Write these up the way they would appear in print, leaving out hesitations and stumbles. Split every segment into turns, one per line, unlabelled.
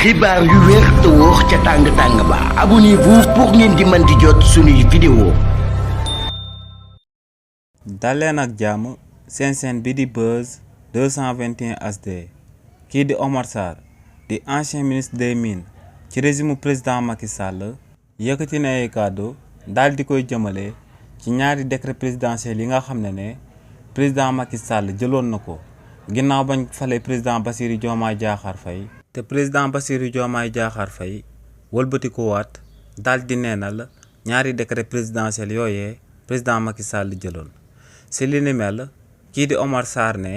xibaar yu wér te wóor ca tàng-tàng ba abonnez-vous pour ngeen di mën di jot suñuy vidéo.
daleen ak jàmm seen chaîne bi di Buzz 221 HD kii di Omar Sarr di ancien ministre des mines ci régime président Macky Sall yëkkati na ay kàddu daal di koy jëmale ci ñaari décret présidentiel yi nga xam ne président Macky Sall jëloon na ko ginnaaw bañ fale président Bassirou Diomaye Diakhar Faye te président Bassirou Diomaye Diakhar Faye wëlbati ko waat daal di neenal ñaari décret présidentiel yooyee président Macky Sall jëloon si li ni mel kii di Omar Sarr ne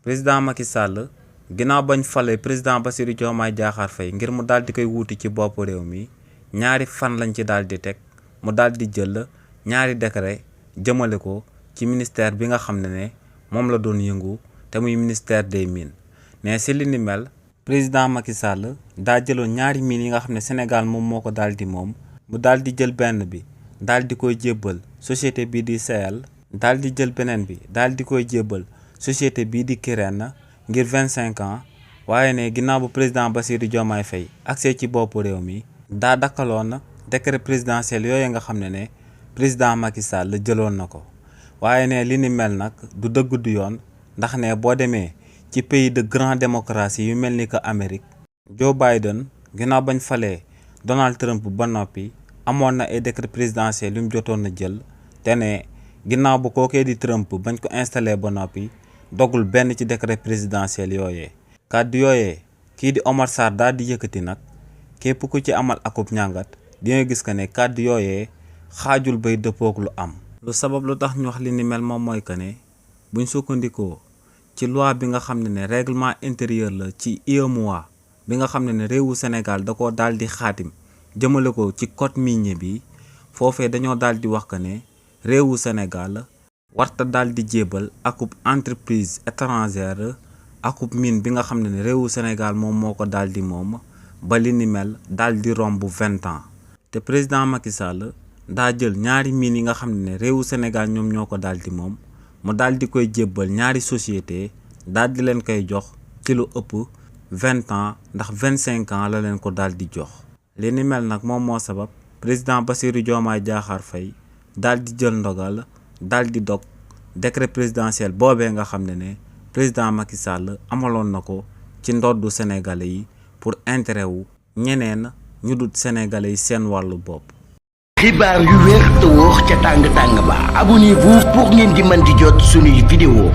président Macky Sall ginnaaw bañ fale président Bassirou Diomaye Diakhar Faye ngir mu daal di koy wuuti ci bopp réew mi ñaari fan lañ ci daal di teg mu daal di jël ñaari décret jëmale ko ci ministère bi nga xam ne moom la doon yëngu te muy ministère des mines ne si li ni mel président Macky Sall daa jëloon ñaari mines yi nga xam ne Sénégal moom moo ko daal di moom mu daal di jël benn bi daal di koy jébbal société bii di Sahel daal di jël beneen bi daal di koy jébbal société bii di Kirène ngir 25 ans waaye ne ginnaaw bu président Bassirou Diomaye Faye accès ci boppu réew mi daa dakkaloon décret présidentiel yooyu nga xam ne président Macky Sall jëloon na ko waaye ne li ni mel nag du dëgg du yoon ndax ne boo demee ci pays de grande démocratie yu mel ni que Amérique Joe Biden ginnaaw bañ falee Donald Trump ba noppi amoon na ay décret présidentiel yu mu jotoon na jël te ne ginnaaw bu kookee di Trump bañ ko installé ba noppi dogul benn ci décret présidentiel yooyee kàddu yooyee kii di Omar Sarr daal di yëkkati nag képp ku ci amal akub ñàngat di nga gis que ne kàddu yooyee xaajul bay dëppook lu am lu sabab lu tax ñu wax li ni mel moom mooy que ne buñ sukkandikoo ci loi bi nga xam ne règlement intérieur la ci UEMOA bi nga xam ne réewu Sénégal da ko daal di xaatim jëmale ko ci code minier bi foofee dañoo daal di wax que ne réewu Sénégal warta daal di jébal akub entreprise étrangère akub mine bi nga xam ne réewu Sénégal moom moo ko daal di moom ba li ni mel daal di romb 20 ans te président Macky Sall daa jël ñaari mines yi nga xam ne réewu Sénégal ñoom ñoo ko daal di moom mu daal di koy jébbal ñaari société daal di leen koy jox ci lu ëpp 20 ans ndax 25 ans la leen ko daal di jox li ni mel nag moom moo sabab président Bassirou Diomaye Diakhar Faye daal di jël ndogal daal di dog décret présidentiel boobee nga xam ne président Macky Sall amaloon na ko ci ndoddu sénégalais yi pour intérêt wu ñeneen ñu dut sénégalais yi seen wàllu bopp.
xibaar yu wér te wóor ca tàng-tàng ba abonnez-vous pour ngeen di mën di jot suñuy vidéo.